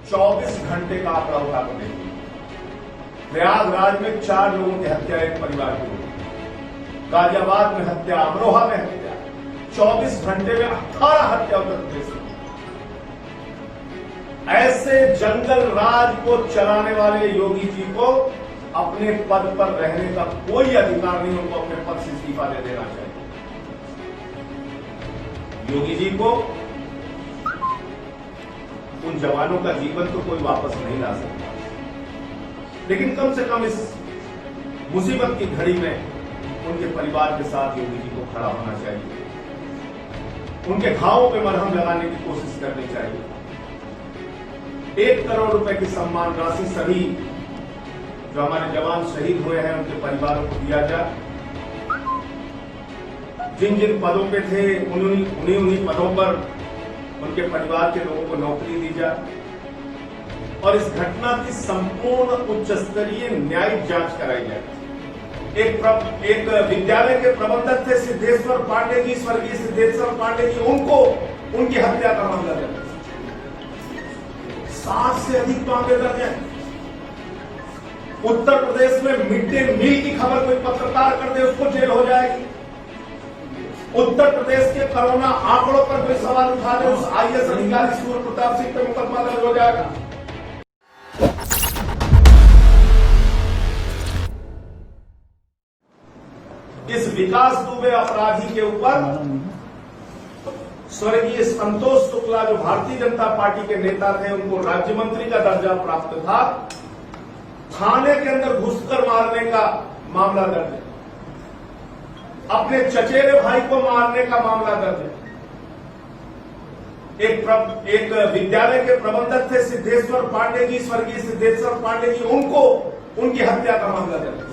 24 घंटे का आंकड़ा उठाकर देखिए। प्रयागराज में 4 लोगों की हत्या एक परिवार की हुई, गाजियाबाद में हत्या, अमरोहा में हत्या, 24 घंटे में 18 हत्या उत्तर प्रदेश में। ऐसे जंगल राज को चलाने वाले योगी जी को अपने पद पर रहने का कोई अधिकार नहीं, उनको अपने पद से इस्तीफा दे देना चाहिए। योगी जी को उन जवानों का जीवन तो कोई वापस नहीं ला सकता, लेकिन कम से कम इस मुसीबत की घड़ी में उनके परिवार के साथ योगी जी को खड़ा होना चाहिए, उनके घावों पे मरहम लगाने की कोशिश करनी चाहिए। 1 करोड़ रुपए की सम्मान राशि सभी जो हमारे जवान शहीद हुए हैं उनके परिवारों को दिया जाए। जिन जिन पदों पे थे उन्हीं पदों पर उनके परिवार के लोगों को नौकरी दी जाए और इस घटना की संपूर्ण उच्च स्तरीय न्यायिक जांच कराई जाए। एक विद्यालय के प्रबंधक थे सिद्धेश्वर पांडे जी, स्वर्गीय सिद्धेश्वर पांडे जी, उनको उनकी हत्या का मामला दर्ज, 60 से अधिक मामले दर्ज हैं। उत्तर प्रदेश में मिड डे मील की खबर कोई पत्रकार कर दे उसको जेल हो जाएगी। उत्तर प्रदेश के कोरोना आंकड़ों पर कोई सवाल उठा दे उस आईएएस अधिकारी सूर्य प्रताप सिंह पर मुकदमा दर्ज हो जाएगा। इस विकास दुबे अपराधी के ऊपर स्वर्गीय संतोष शुक्ला जो भारतीय जनता पार्टी के नेता थे, उनको राज्य मंत्री का दर्जा प्राप्त था, थाने के अंदर घुसकर मारने का मामला दर्ज है, अपने चचेरे भाई को मारने का मामला दर्ज है। एक विद्यालय के प्रबंधक थे सिद्धेश्वर पांडे जी, स्वर्गीय सिद्धेश्वर पांडे जी, उनको उनकी हत्या का मामला दर्ज है।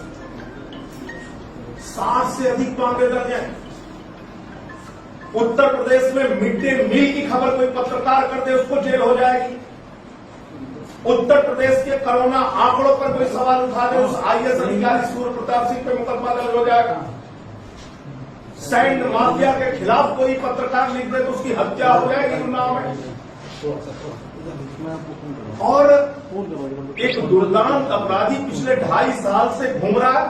60 से अधिक मामले दर्ज हैं। उत्तर प्रदेश में मिड डे मील की खबर कोई पत्रकार कर दे उसको जेल हो जाएगी। उत्तर प्रदेश के कोरोना आंकड़ों पर कोई सवाल उठा दे उस आईएएस अधिकारी सूर्य प्रताप सिंह पर मुकदमा दर्ज हो जाएगा। सैंड माफिया के खिलाफ कोई पत्रकार लिख दे तो उसकी हत्या हो जाएगी उन्नाव में। और एक दुर्दांत अपराधी पिछले 2.5 साल से घूम रहा है,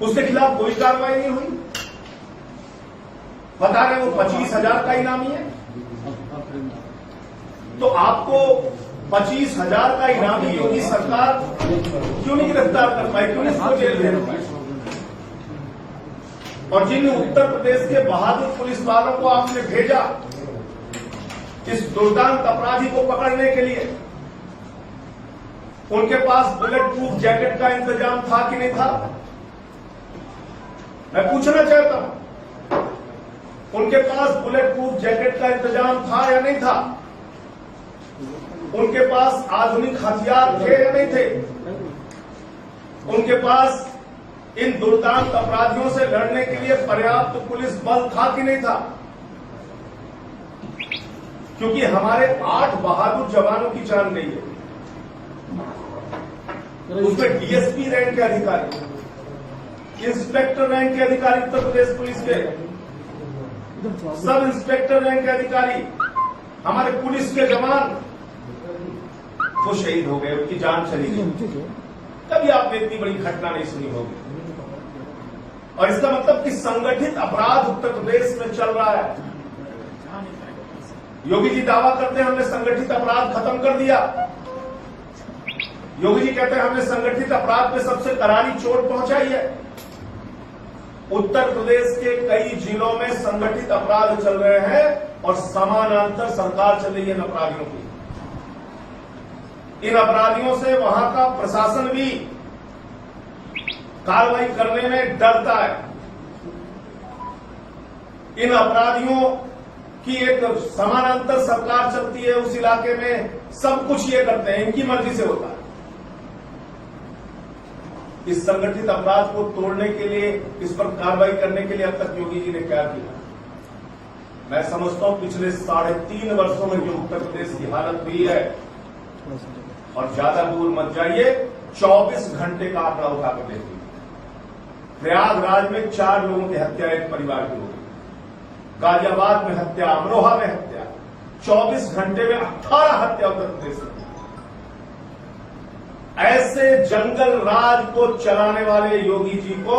उसके खिलाफ कोई कार्रवाई नहीं हुई। बता रहे वो 25,000 का इनामी है, तो आपको 25,000 का इनामी योगी सरकार क्यों नहीं गिरफ्तार कर पाई, क्यों नहीं इसको जेल दे पाई? और जिन उत्तर प्रदेश के बहादुर पुलिस वालों को आपने भेजा इस दुर्दांत अपराधी को पकड़ने के लिए, उनके पास बुलेट प्रूफ जैकेट का इंतजाम था कि नहीं था? मैं पूछना चाहता हूं, उनके पास बुलेट प्रूफ जैकेट का इंतजाम था या नहीं था? उनके पास आधुनिक हथियार थे या नहीं थे? उनके पास इन दुर्दांत अपराधियों से लड़ने के लिए पर्याप्त पुलिस बल था कि नहीं था? क्योंकि हमारे 8 बहादुर जवानों की जान गई है, उसमें डीएसपी रैंक के अधिकारी, इंस्पेक्टर रैंक के अधिकारी उत्तर प्रदेश पुलिस के, सब इंस्पेक्टर रैंक के अधिकारी, हमारे पुलिस के जवान वो शहीद हो गए, उनकी जान चली गई। कभी आपने इतनी बड़ी घटना नहीं सुनी होगी। और इसका मतलब कि संगठित अपराध उत्तर प्रदेश में चल रहा है। योगी जी दावा करते हैं हमने संगठित अपराध खत्म कर दिया। योगी जी कहते हैं हमने संगठित अपराध पे सबसे करारी चोट पहुंचाई है। उत्तर प्रदेश के कई जिलों में संगठित अपराध चल रहे हैं और समानांतर सरकार चल रही है इन अपराधियों की। इन अपराधियों से वहां का प्रशासन भी कार्रवाई करने में डरता है। इन अपराधियों की एक समानांतर सरकार चलती है उस इलाके में, सब कुछ ये करते हैं, इनकी मर्जी से होता है। इस संगठित अपराध को तोड़ने के लिए, इस पर कार्रवाई करने के लिए अब तक योगी जी ने क्या किया? मैं समझता हूं पिछले 3.5 वर्षों में जो उत्तर प्रदेश की हालत हुई है, और ज्यादा दूर मत जाइए, 24 घंटे का आंकड़ा उठाकर देखिए। प्रयागराज में 4 लोगों की हत्या एक परिवार की हो गई, गाजियाबाद में हत्या, अमरोहा में हत्या, 24 घंटे में 18 हत्या उत्तर प्रदेश में। ऐसे जंगल राज को चलाने वाले योगी जी को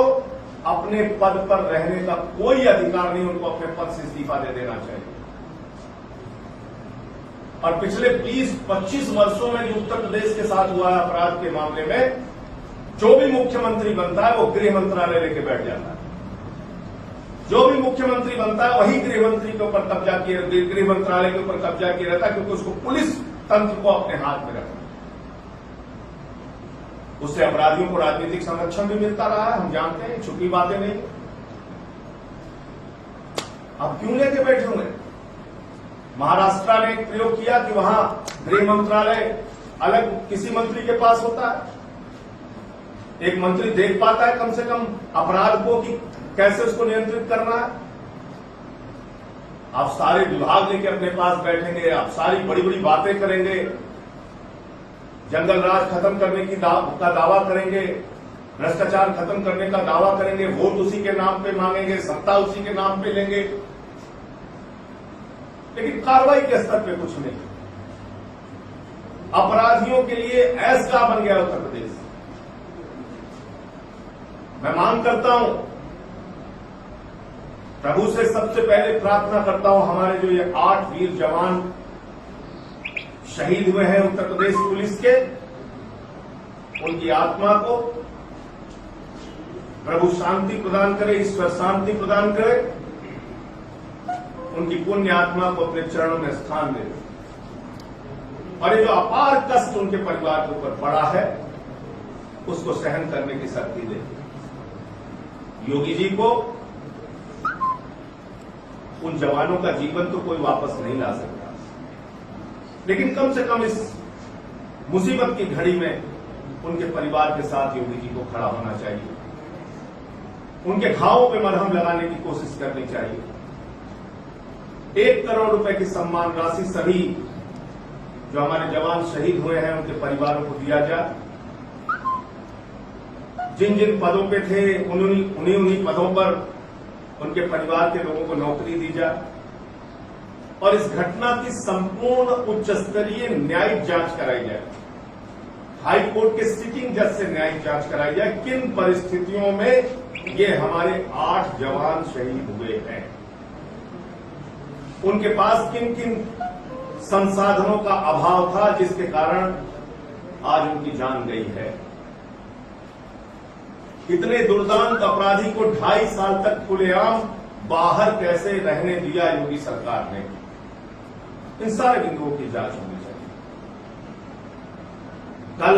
अपने पद पर रहने का कोई अधिकार नहीं, उनको अपने पद से इस्तीफा दे देना चाहिए। और पिछले 20-25 वर्षों में जो उत्तर प्रदेश के साथ हुआ है अपराध के मामले में, जो भी मुख्यमंत्री बनता है वो गृह मंत्रालय लेके बैठ जाता है। जो भी मुख्यमंत्री बनता है वही गृह मंत्री के ऊपर कब्जा किए, गृह मंत्रालय के ऊपर कब्जा किया रहता है, क्योंकि उसको पुलिस तंत्र को अपने हाथ में रखना। उससे अपराधियों को राजनीतिक संरक्षण भी मिलता रहा है, हम जानते हैं, छुपी बातें नहीं। अब क्यों लेके बैठे हुए? महाराष्ट्र ने एक प्रयोग किया कि वहां गृह मंत्रालय अलग किसी मंत्री के पास होता है। एक मंत्री देख पाता है कम से कम अपराध को कि कैसे उसको नियंत्रित करना है। आप सारे विभाग लेके अपने पास बैठेंगे, आप सारी बड़ी बड़ी बातें करेंगे, जंगल राज खत्म करने की का दावा करेंगे, भ्रष्टाचार खत्म करने का दावा करेंगे, वोट उसी के नाम पे मांगेंगे, सत्ता उसी के नाम पे लेंगे, लेकिन कार्रवाई के स्तर पे कुछ नहीं। अपराधियों के लिए ऐसा बन गया उत्तर प्रदेश। मैं मांग करता हूं, प्रभु से सबसे पहले प्रार्थना करता हूं, हमारे जो ये 8 वीर जवान शहीद हुए हैं उत्तर प्रदेश पुलिस के, उनकी आत्मा को प्रभु शांति प्रदान करे, ईश्वर शांति प्रदान करे, उनकी पुण्य आत्मा को अपने चरणों में स्थान दे। और ये जो अपार कष्ट उनके परिवार के ऊपर पड़ा है, उसको सहन करने की शक्ति दे। योगी जी को, उन जवानों का जीवन तो कोई वापस नहीं ला सकता, लेकिन कम से कम इस मुसीबत की घड़ी में उनके परिवार के साथ योगी जी को खड़ा होना चाहिए। उनके घावों पे मरहम लगाने की कोशिश करनी चाहिए। 1 करोड़ रुपए की सम्मान राशि सभी जो हमारे जवान शहीद हुए हैं उनके परिवारों को दिया जाए। जिन जिन पदों पे थे उन्हीं पदों पर उनके परिवार के लोगों को नौकरी दी जाए और इस घटना की संपूर्ण उच्च स्तरीय न्यायिक जांच कराई जाए। हाई कोर्ट के सिटिंग जज से न्यायिक जांच कराई जाए, किन परिस्थितियों में ये हमारे 8 जवान शहीद हुए हैं, उनके पास किन किन संसाधनों का अभाव था जिसके कारण आज उनकी जान गई है। इतने दुर्दांत अपराधी को 2.5 साल तक खुलेआम बाहर कैसे रहने दिया योगी सरकार ने, इन सारे बिंदुओं की जांच होनी चाहिए। कल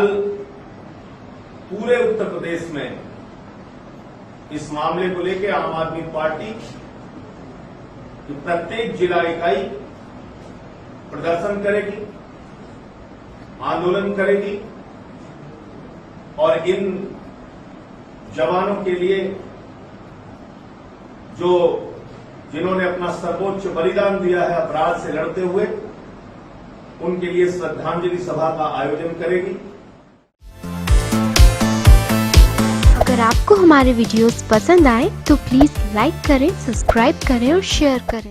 पूरे उत्तर प्रदेश में इस मामले को लेकर आम आदमी पार्टी की प्रत्येक जिला इकाई प्रदर्शन करेगी, आंदोलन करेगी और इन जवानों के लिए जिन्होंने अपना सर्वोच्च बलिदान दिया है अपराध से लड़ते हुए, उनके लिए श्रद्धांजलि सभा का आयोजन करेगी। अगर आपको हमारे वीडियोस पसंद आए तो प्लीज लाइक करें, सब्सक्राइब करें और शेयर करें।